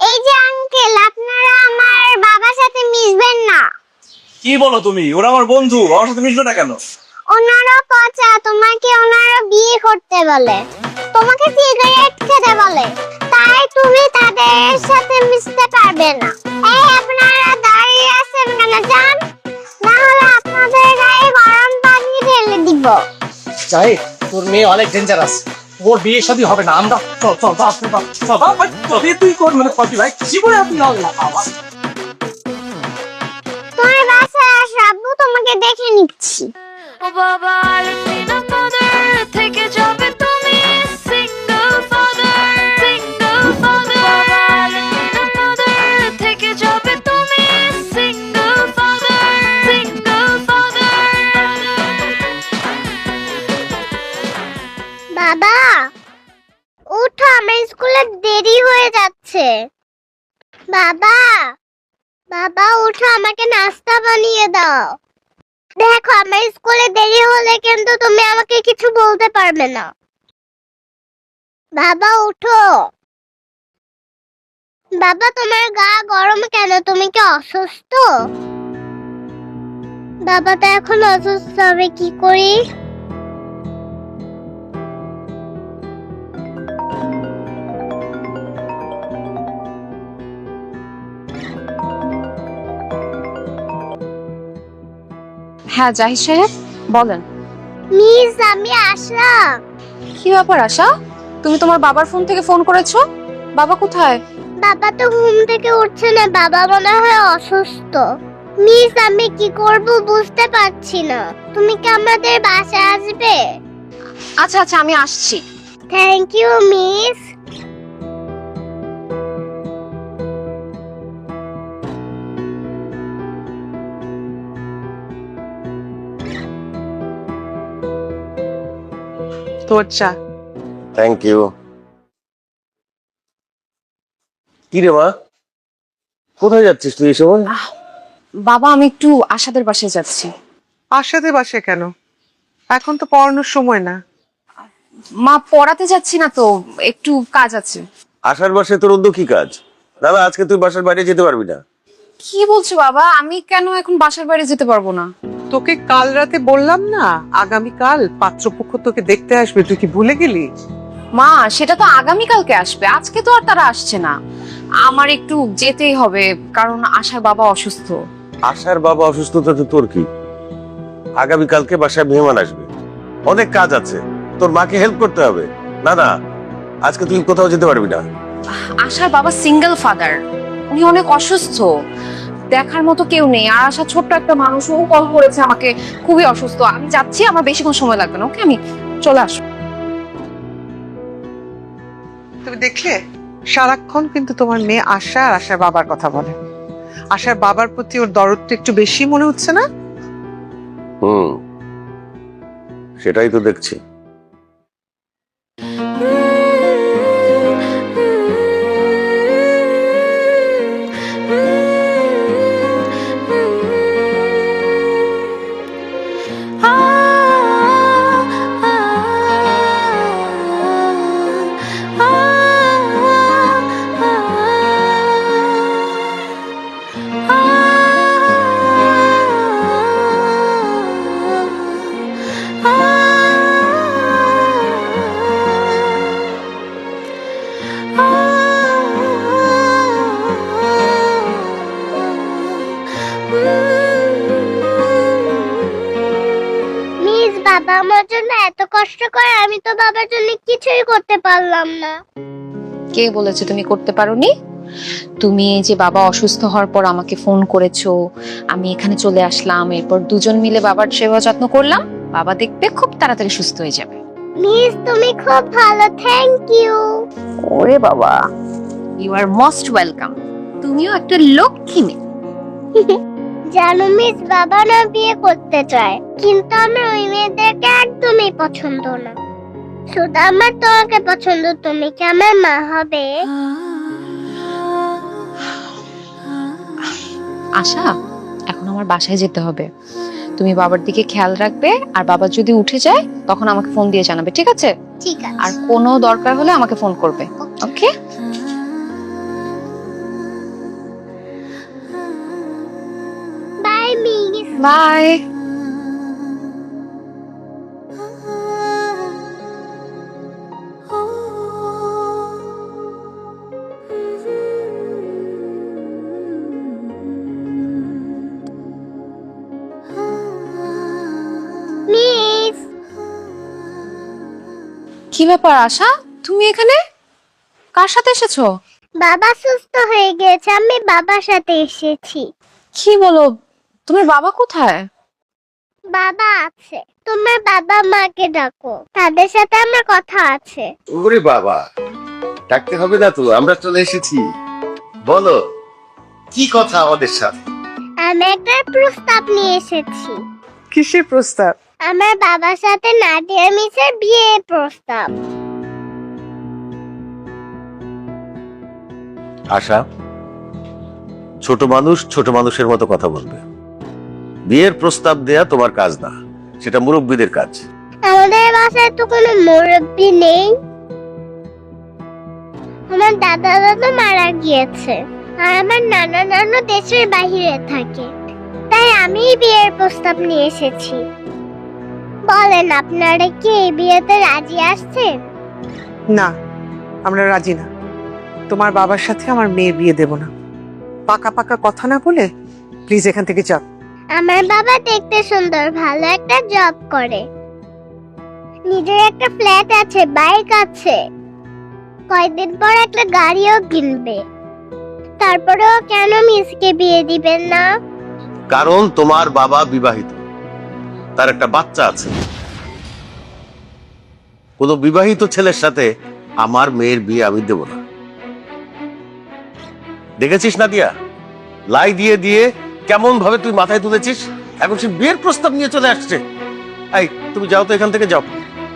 এই যে আঙ্কেল, আপনারা আমার বাবার সাথে মিশবেন না। কি বলো তুমি? ওরা আমার বন্ধু, আমার সাথে মিশবে না কেন? ওনারা পচা, তোমাকে ওনারা বিয়ে করতে বলে, তোমাকে সিগারেট খেতে বলে, তাই তুমি তাদের সাথে মিশতে পারবে না। এই আপনারা দাঁড়িয়ে আছেন কেন? যান, না হলে আপনাদের গায়ে গরম পানি ঢেলে দিব। চাই তোর মেয়ে অনেক ডেঞ্জারাস, ওর বিয়ে শাদী হবে না। আমরা চল চল তুই কর, মানে কপি ভাই জীবনে আপনি বাবা। তোমার বাসায় আসো, আব্বু তোমাকে দেখে নিচ্ছি। ও বাবা আলপিনা ফাদার থেকে যাবে তুমি সিঙ্গেল ফাদার, সিঙ্গেল ফাদার। বাবা আলপিনা ফাদার থেকে যাবে তুমি সিঙ্গেল ফাদার, সিঙ্গেল ফাদার। বাবা উঠো, আমার স্কুলে দেরি হয়ে যাচ্ছে। বাবা, বাবা উঠো, আমাকে নাস্তা বানিয়ে দাও। দেখো, আমার স্কুলে দেরি হলে কিন্তু তুমি আমাকে কিছু বলতে পারবে না। বাবা উঠো। বাবা, তোমার গা গরম কেন? তুমি কি অসুস্থ? বাবা তো এখন অসুস্থ, হবে কি করি? হ্যাঁ জাহিদ সাহেব বলেন। মিস, আমি আসলাম। কি ব্যাপার আশা, তুমি তোমার বাবার ফোন থেকে ফোন করেছো? বাবা কোথায়? বাবা তো ঘুম থেকে উঠছে না, বাবা মনে হয় অসুস্থ। মিস, আমি কি করব বুঝতে পারছি না। তুমি কি আমাদের বাসায় আসবে? আচ্ছা আচ্ছা আমি আসছি। Thank you miss. তোর চা। Thank you. কি রে মা, কোথায় যাচ্ছিস তুই এই সময়? বাবা আমি একটু আশাদের বাসায় যাচ্ছি। আশাদের বাসায় কেন? এখন তো পড়ানোর সময় না। মা পড়াতে যাচ্ছি না তো, একটু কাজ আছে। আশার বাসায় তোর অন্য কি কাজ? দাদা আজকে তুই বাসার বাইরে যেতে পারবি না। কি বলছো বাবা, আমি কেন এখন বাসার বাইরে যেতে পারবো না? তোকে কাল রাতে বললাম না আগামীকাল পাত্রপক্ষ তোকে দেখতে আসবে, তুই কি ভুলে গেলি? মা সেটা তো আগামীকালকে আসবে, আজকে তো আর তারা আসছে না। আমার একটু যেতেই হবে, কারণ আশার বাবা অসুস্থ। আশার বাবা অসুস্থতাতে তোর কি? আগামীকালকে বাসায় মেহমান আসবে, অনেক কাজ আছে, তোর মাকে হেল্প করতে হবে। না না, আজকে তুই কোথাও যেতে পারবি না। আশার বাবা সিঙ্গেল ফাদার, উনি অনেক অসুস্থ, দেখার মতো কেউ নেই। আর আশা ছোট্ট একটা মানুষ, ও কল করেছে আমাকে, খুবই অসুস্থ। আমি যাচ্ছি, আমার বেশিক্ষণ সময় লাগবে না। ওকে, আমি চলে আসবো। তুমি দেখলে সারাক্ষণ কিন্তু তোমার মেয়ে আশা আর আশার বাবার কথা বলে। আশার বাবার প্রতি ওর দরদটা একটু বেশি মনে হচ্ছে না? সেটাই তো দেখছি। বাবা আমার জন্য এত কষ্ট করে, আমি তো বাবার জন্য কিছুই করতে পারলাম না। কে বলেছে তুমি করতে পারোনি? তুমি এই যে বাবা অসুস্থ হওয়ার পর আমাকে ফোন করেছো, আমি এখানে চলে আসলাম, এরপর দুজন মিলে বাবার সেবা যত্ন করলাম, বাবা দেখবে খুব তাড়াতাড়ি সুস্থ হয়ে যাবে। মিস তুমি খুব ভালো, থ্যাংক ইউ। ওরে বাবা, ইউ আর মোস্ট ওয়েলকাম। তুমিও একটা লক্ষ্মী মেয়ে। জানো মিস, বাবা না বিয়ে করতে চায়, কিন্তু আমার ওই মেয়েদেরকে একদমই পছন্দ না। শুধু আমার তোমাকে পছন্দ, তুমি কি আমার মা হবে? আশা, এখন আমার বাসায় যেতে হবে। তুমি বাবার দিকে খেয়াল রাখবে, আর বাবা যদি উঠে যায় তখন আমাকে ফোন দিয়ে জানাবে, ঠিক আছে? ঠিক আছে। আর কোনো দরকার হলে আমাকে ফোন করবে, okay? Bye miss. Bye. Miss, কি ব্যাপার আশা, তুমি এখানে কার সাথে এসেছো? বাবা সুস্থ হয়ে গেছে, আমি বাবার সাথে এসেছি। কি বলো, তোমার বাবা কোথায়? বাবা আছে, তোমার বাবা মাকে ডাকো, তাদের সাথে আমার কথা আছে। ওরে বাবা, ডাকতে হবে না তো, আমরা চলে এসেছি। বলো কি কথা আমাদের সাথে? আমি একটা প্রস্তাব নিয়ে এসেছি। কিসের প্রস্তাব? আমার বাবার সাথে নাদিয়া মিসের বিয়ের প্রস্তাব। আশা, ছোট মানুষ ছোট মানুষের মতো কথা বলবে। বিয়ের প্রস্তাব দেয়া তোমার কাজ না, সেটা মুরব্বীদের কাজ। আমাদের বাসায় তো কোনো মুরব্বি নেই, আমার দাদা দাদা মারা গিয়েছে, আর আমার নানা নানু দেশের বাইরে থাকে, তাই আমি বিয়ের প্রস্তাব নিয়ে এসেছি। বলেন, আপনারা কি এই বিয়েতে রাজি আসছেন? না, আমরা রাজি না। তোমার বাবার সাথে আমার মেয়ের বিয়ে দেব না। পাকা পাকা কথা না বলে প্লিজ এখান থেকে যাও। আমার বাবা দেখতে সুন্দর, ভালো একটা জব করে, নিজের একটা ফ্ল্যাট আছে, বাইক আছে, কয়েকদিন পর একটা গাড়িও কিনবে। তারপরেও কেন মিসকে বিয়ে দিবেন না? কারণ তোমার বাবা বিবাহিত, তার একটা বাচ্চা আছে। কোনো বিবাহিত ছেলের সাথে আমার মেয়ের বিয়ে আমি দেব না। দেখেছিস না দিয়া, লাই দিয়ে দিয়ে কেমন ভাবে তুই মাথায় তুলেছিস, এখন সে বিয়ের প্রস্তাব নিয়ে চলে আসছে। এই তুমি যাও তো এখান থেকে, যাও।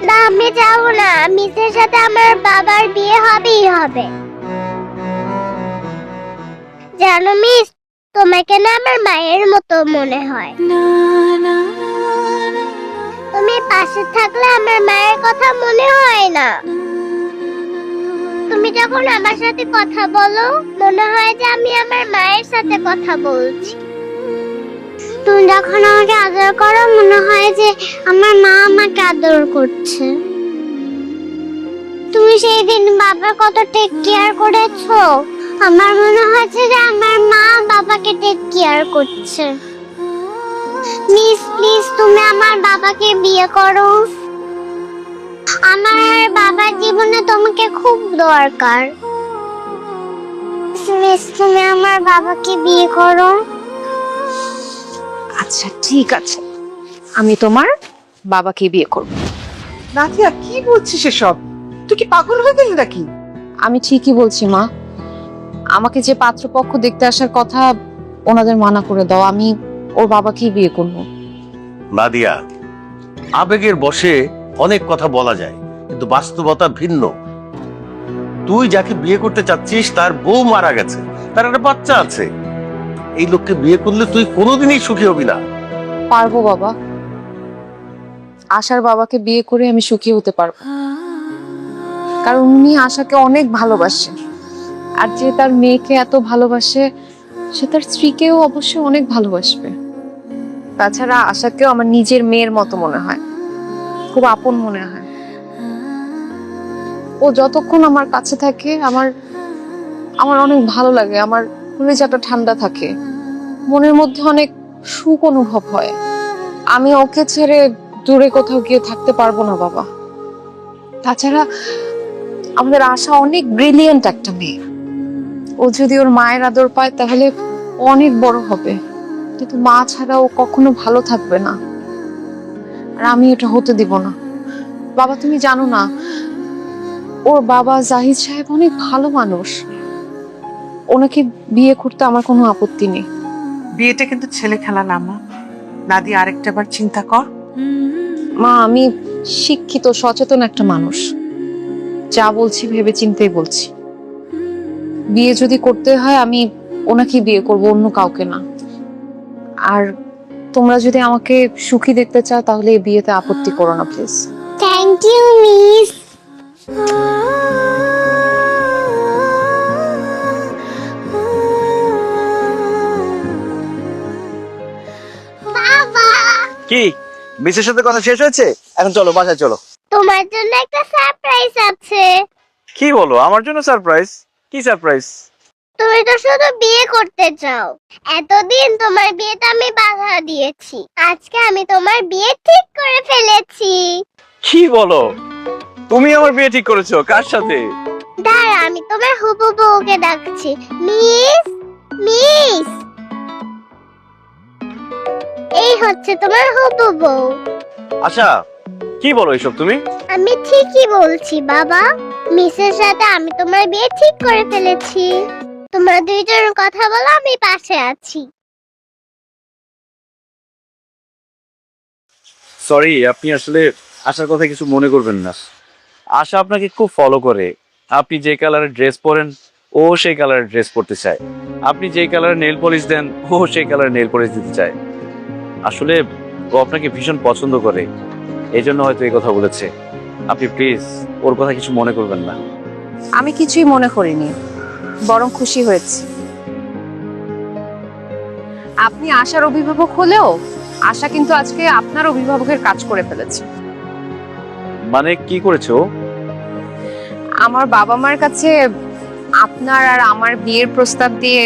না, আমি যাবো না, মিসের সাথে আমার বাবার বিয়ে হবেই হবে। জানো মিস, তোমাকে না আমার মায়ের মতো মনে হয়। তুমি পাশে থাকলে আমার মায়ের কথা মনে হয় না। তুমি যখন আমার সাথে কথা বলো, মনে হয় যে আমি আমার মায়ের সাথে কথা বলছি। তুমি যখন আমাকে আদর করো, মনে হয় যে আমার মা আমাকে আদর করছে। তুমি সেই দিন বাবার কত টেক কেয়ার করেছো, আমার মনে হচ্ছে যে আমার মা বাবাকে টেক কেয়ার করছে। মিস প্লিজ, তুমি আমার বাবাকে বিয়ে করো। আমার বাবার জীবনে তোমাকে খুব দরকার। মিস, তুমি আমার বাবাকে বিয়ে করো। আচ্ছা ঠিক আছে, আমি তোমার বাবাকে বিয়ে করব। নাদিয়া, কি বলছিস এসব? তুই কি পাগল হয়ে গেলি নাকি? আমি ঠিকই বলছি মা, আমাকে যে পাত্রপক্ষ দেখতে আসার কথা, ওনাদের মানা করে দাও, আমি ওর বাবাকেই বিয়ে করব। নাদিয়া, আবেগের বশে অনেক কথা বলা যায়, কিন্তু বাস্তবতা ভিন্ন। তুই যাকে বিয়ে করতে চাচ্ছিস তার বউ মারা গেছে, তার একটা বাচ্চা আছে। এই লোককে বিয়ে করলে তুই কোনোদিনই সুখী হবি না। পারবো বাবা, আশার বাবাকে বিয়ে করে আমি সুখী হতে পারবো, কারণ উনি আশাকে অনেক ভালোবাসে, আর যে তার মেয়েকে এত ভালোবাসে সে তার স্ত্রীকেও অবশ্যই অনেক ভালোবাসবে। তাছাড়া আশাকেও আমার নিজের মেয়ের মতো মনে হয়, খুব আপন মনে হয়। ও যতক্ষণ আমার কাছে থাকে আমার আমার অনেক ভালো লাগে, আমার কলিজাটা ঠান্ডা থাকে, মনের মধ্যে অনেক সুখ অনুভব হয়। আমি ওকে ছেড়ে দূরে কোথাও গিয়ে থাকতে পারবো না বাবা। তাছাড়া আমাদের আশা অনেক ব্রিলিয়েন্ট একটা মেয়ে, ও যদি ওর মায়ের আদর পায় তাহলে অনেক বড় হবে, কিন্তু মা ছাড়া ও কখনো ভালো থাকবে না, আর আমি এটা হতে দিব না। বাবা তুমি জানো না, ওর বাবা জাহিদ সাহেব অনেক ভালো মানুষ, ওনাকে বিয়ে করতে আমার কোনো আপত্তি নেই। বিয়েটা কিন্তু ছেলে খেলা না মা। নাদিয়া, আরেকটা বার চিন্তা কর। মা আমি শিক্ষিত সচেতন একটা মানুষ, যা বলছি ভেবে চিন্তেই বলছি। বিয়ে যদি করতে হয় আমি ওনাকে বিয়ে করব, অন্য কাউকে না। আর তোমরা যদি আমাকে সুখী দেখতে চাও তাহলে এই বিয়েতে আপত্তি করো না প্লিজ। Thank you miss. বাবা, কি মিসের সাথে কথা শেষ হয়েছে? এখন চলো বাসায় চলো। তোমার জন্য একটা সারপ্রাইজ আছে। কি বলো? আমার জন্য সারপ্রাইজ? কি সারপ্রাইজ? তুমি তো শুধু বিয়ে করতে চাও, এতদিন তোমার বিয়েতে আমি বাধা দিয়েছি, আজকে আমি তোমার বিয়ে ঠিক করে ফেলেছি। কি বলো? তুমি আমার বিয়ে ঠিক করেছো? কার সাথে? দাঁড়া, আমি তোমার হবু বউকে ডাকছি। মিস, মিস, এই হচ্ছে তোমার হবু বউ। আচ্ছা কি বলো এসব তুমি? আমি ঠিকই বলছি বাবা, মিসের সাথে আমি তোমার বিয়ে ঠিক করে ফেলেছি। তোমরা দুইজন কথা বলো, আমি পাশে আছি। সরি, আপনি আসলে আশার কথা কিছু মনে করবেন না। আশা আপনাকে খুব ফলো করে। আপনি যে কালারের ড্রেস পরেন ও সেই কালারের ড্রেস পরতে চায়, আপনি যে কালারের নেল পলিশ দেন ও সেই কালারের নেল পলিশ দিতে চায়। আসলে ও আপনাকে ভীষণ পছন্দ করে, এই জন্য হয়তো এই কথা বলেছে। আপনি প্লিজ ওর কথা কিছু মনে করবেন না। আমি কিছুই মনে করিনি, বরং খুশি হয়েছি। আপনি আশার অভিভাবক হলেও আশা কিন্তু আজকে আপনার অভিভাবকের কাজ করে ফেলেছে। মানে কি করেছো? আমার বাবা মার কাছে আপনার আর আমার বিয়ের প্রস্তাব দিয়ে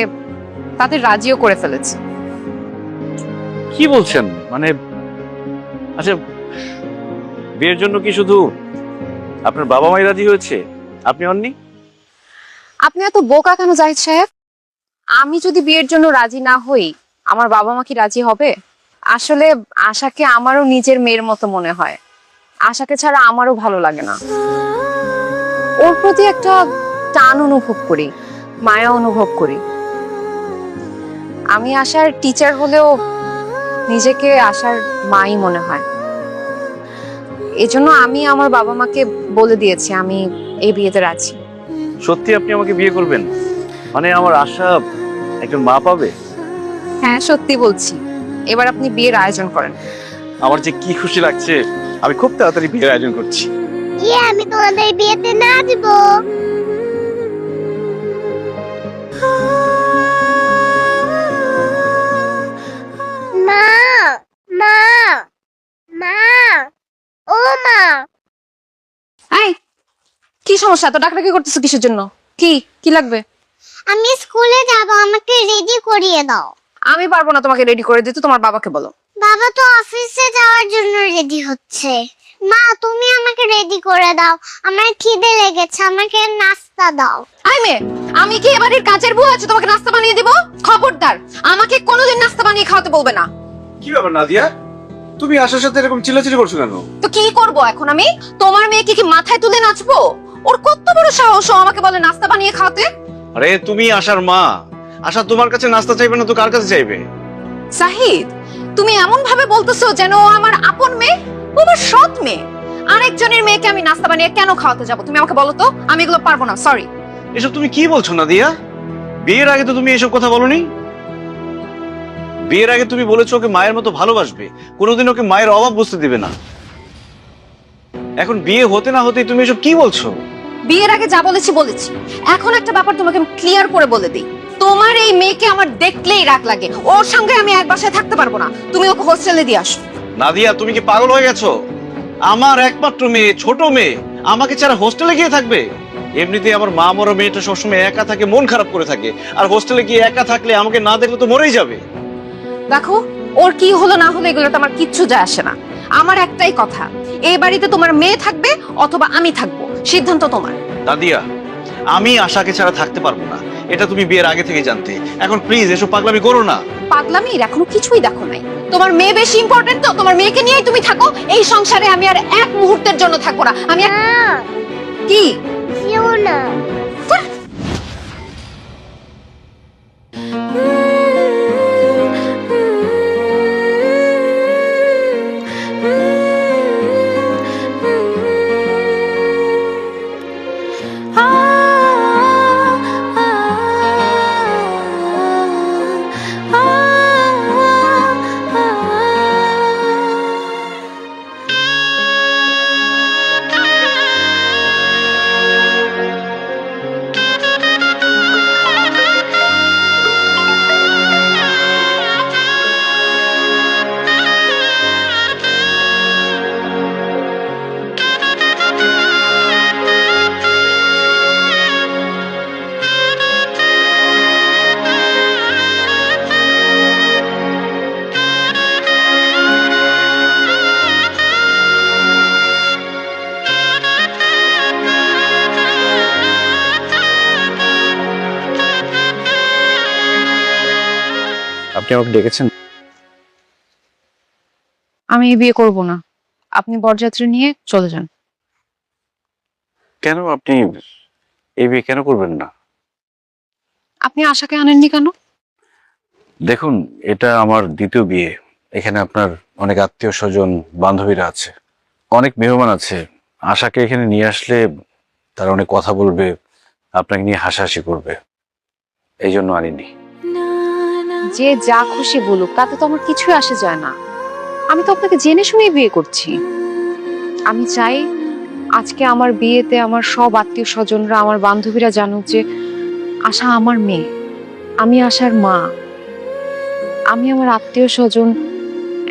তাদের রাজিও করে ফেলেছে। কি বলছেন? মানে আচ্ছা, বিয়ের জন্য কি শুধু আপনার বাবা মাই রাজি হয়েছে, আপনি হননি? আপনি এত বোকা কেন জাহিদ সাহেব? আমি যদি বিয়ের জন্য রাজি না হই, আমার বাবা মা কি রাজি হবে? আসলে আশাকে আমারও নিজের মেয়ের মতো মনে হয়, আশাকে ছাড়া আমারও ভালো লাগে না। ওর প্রতি একটা টান অনুভব করি, মায়া অনুভব করি। আমি আশার টিচার হলেও নিজেকে আশার মাই মনে হয়। এজন্য আমি আমার বাবা মাকে বলে দিয়েছি আমি এই বিয়েতে রাজি। সত্যি আপনি আমাকে বিয়ে করবেন? মানে আমার আশা একজন মা পাবে? হ্যাঁ সত্যি বলছি, এবার আপনি বিয়ের আয়োজন করেন। আমার যে কি খুশি লাগছে, আমি খুব তাড়াতাড়ি বিয়ের আয়োজন করছি। আমি তোমাদের বিয়েতে নাচব। মা, মা, মা, ও মা। এই কি সমস্যা? এত ডাকাডাকি করতেছো কিসের জন্য? কি কি লাগবে? আমি স্কুলে যাব, আমাকে রেডি করিয়ে দাও। আমি পারবো না তোমাকে রেডি করে দিতে, তোমার বাবাকে বলো। বাবা তো অফিসে যাওয়ার জন্য রেডি হচ্ছে। মা, তুমি আমাকে রেডি করে দাও, আমার খিদে লেগেছে, আমাকে নাস্তা দাও। আই মেয়ে, আমি কি এবারের কাজের বউ আছে তোমাকে নাস্তা বানিয়ে দিব? খবরদার, আমাকে কোনোদিন নাস্তা বানিয়ে খাওয়াতে বলবে না। কি ব্যাপার নাদিয়া, তুমি আশার সাথে এরকম চিল্লাচিল্লি করছো কেন? তো কি করব এখন আমি? তোমার মেয়েকে কি মাথায় তুলে নাচবো? ওর কত বড় সাহস ও আমাকে বলে নাস্তা বানিয়ে খাওয়াতে। আরে তুমি আশার মা, আশা তোমার কাছে নাস্তা চাইবে না তো কার কাছে চাইবে? জাহিদ, তুমি এমন ভাবে বলতেছো যেন ও আমার আপন মেয়ে, ও আমার সৎ মেয়ে। আরেকজনের মেয়েকে আমি নাস্তা বানিয়ে কেন খাওয়াতে যাব? তুমি আমাকে বলো তো, আমি এগুলো পারবো না, সরি। এসব তুমি কি বলছো নাদিয়া? বিয়ের আগে তো তুমি এসব কথা বলনি। বিয়ের আগে তুমি বলেছো ওকে মায়ের মতো ভালোবাসবে, কোনোদিন ওকে মায়ের অভাব বুঝতে দিবে না। এখন বিয়ে হতে না হতেই তুমি এসব কি বলছো? বিয়ের আগে যা বলেছি বলেছি, এখন একটা ব্যাপার তোমাকে ক্লিয়ার করে বলে দিই। তোমার এই মেয়েকে আমার দেখলেই রাগ লাগে, ওর সঙ্গে আমি এক বাসায় থাকতে পারবো না। তুমি ওকে হোস্টেলে দিয়ে আসো। নাদিয়া, তুমি কি পাগল হয়ে গেছো? আমার একমাত্র মেয়ে, ছোট মেয়ে, আমাকে ছাড়া হোস্টেলে গিয়ে থাকবে? এমনিতেই আমার মা মরা মেয়েটা সবসময় একা থাকে, মন খারাপ করে থাকে, আর হোস্টেলে গিয়ে একা থাকলে আমাকে না দেখলে তো মরেই যাবে। দেখো, ওর কি হলো না হলো এগুলো তো আমার কিচ্ছু যায় আসে না। আমার একটাই কথা, এই বাড়িতে তোমার মেয়ে থাকবে অথবা আমি থাকবো, সিদ্ধান্ত তোমার। দাদিয়া, আমি আশাকে ছাড়া থাকতে পারবো না, এটা তুমি বিয়ের আগে থেকে জানতে। এখন প্লিজ এসব পাগলামি করো না। পাগলামির এখনো কিছুই দেখো নাই। তোমার মেয়ে বেশি ইম্পর্টেন্ট, তো তোমার মেয়েকে নিয়েই তুমি থাকো। এই সংসারে আমি আর এক মুহূর্তের জন্য থাকবো না। আমি কি যেও না। আপনি আমাকে ডেকেছেন? আমি বিয়ে করব না, আপনি বরযাত্রী নিয়ে চলে যান। কেন আপনি এই বিয়ে কেন করবেন না? আপনি আশাকে আনেননি কেন? দেখুন, এটা আমার দ্বিতীয় বিয়ে। এখানে আপনার অনেক আত্মীয় স্বজন, বান্ধবীরা আছে, অনেক মেহমান আছে। আশাকে এখানে নিয়ে আসলে তারা অনেক কথা বলবে, আপনাকে নিয়ে হাসাহাসি করবে, এই জন্য আনিনি। যে যা খুশি বলুক, তাতে তো আমার কিছুই আসে যায় না। আমি তো আপনাকে জেনে শুনেই বিয়ে করছি। আমি চাই আজকে আমার বিয়েতে আমার সব আত্মীয় স্বজনরা, আমার বান্ধবীরা জানুক যে আশা আমার মেয়ে, আমি আশার মা। আমি আমার আত্মীয় স্বজন,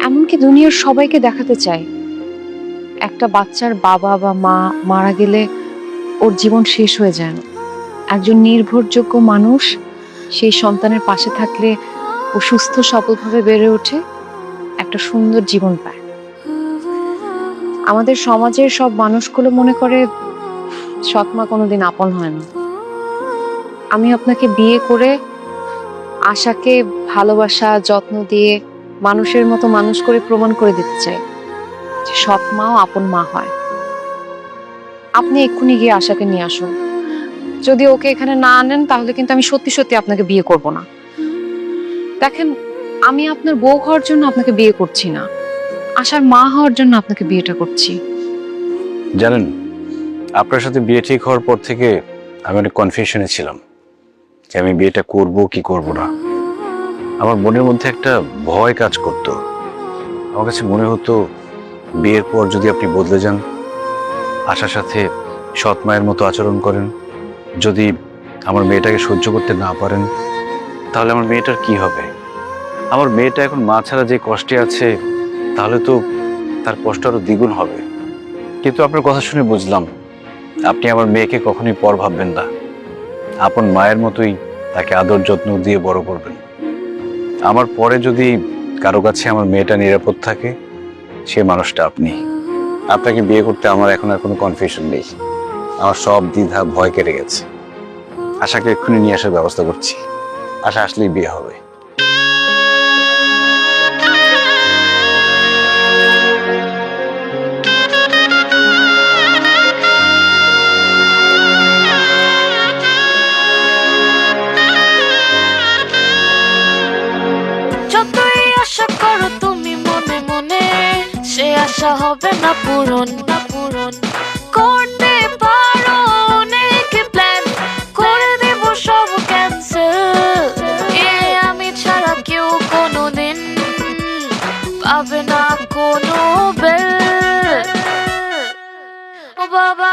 এমনকি দুনিয়ার সবাইকে দেখাতে চাই একটা বাচ্চার বাবা বা মা মারা গেলে ওর জীবন শেষ হয়ে যায় না। একজন নির্ভরযোগ্য মানুষ সেই সন্তানের পাশে থাকলে ও সুস্থ সবলভাবে বেড়ে ওঠে, একটা সুন্দর জীবন পায়। আমাদের সমাজের সব মানুষগুলো মনে করে সৎমা কোনোদিন আপন হয় না। আমি আপনাকে বিয়ে করে আশাকে ভালোবাসা, যত্ন দিয়ে মানুষের মতো মানুষ করে প্রমাণ করে দিতে চাই যে সৎমাও আপন মা হয়। আপনি এক্ষুনি গিয়ে আশাকে নিয়ে আসুন। যদি ওকে এখানে না আনেন তাহলে কিন্তু আমি সত্যি সত্যি আপনাকে বিয়ে করব না। দেখেন, আমি আপনার বউ হওয়ার জন্য আপনাকে বিয়ে করছি না, আশার মা হওয়ার জন্য আপনাকে বিয়েটা করছি। জানেন, আপনার সাথে বিয়ে ঠিক হওয়ার পর থেকে আমি অনেক কনফিউশনে ছিলাম যে আমি বিয়েটা করব কি করব না। আমার মনের মধ্যে একটা ভয় কাজ করতো। আমার কাছে মনে হতো বিয়ের পর যদি আপনি বদলে যান, আশার সাথে সৎ মায়ের মতো আচরণ করেন, যদি আমার মেয়েটাকে সহ্য করতে না পারেন, তাহলে আমার মেয়েটার কি হবে? আমার মেয়েটা এখন মা ছাড়া যে কষ্টে আছে, তাহলে তো তার কষ্ট আরো দ্বিগুণ হবে। কিন্তু আপনার কথা শুনে বুঝলাম আপনি আমার মেয়েকে কখনোই পর ভাববেন না, আপন মায়ের মতোই তাকে আদর যত্ন দিয়ে বড় করবেন। আমার পরে যদি কারো কাছে আমার মেয়েটা নিরাপদ থাকে, সে মানুষটা আপনি। আপনাকে বিয়ে করতে আমার এখন আর কোনো কনফিউশন নেই। আমার সব দ্বিধা ভয় কেটে গেছে। আশাকে এক্ষুনি নিয়ে আসার ব্যবস্থা করছি। আশা আসলেই বিয়ে হবে। যতই আশা করো তুমি মনে মনে, সে আশা হবে না পূরণ, না পূরণ। করতে পারো অনেক প্ল্যান, করে দেব সব ক্যান্সেল। আমি ছাড়া কেউ কোনোদিন পাবে না কোনো বেল। ও বাবা,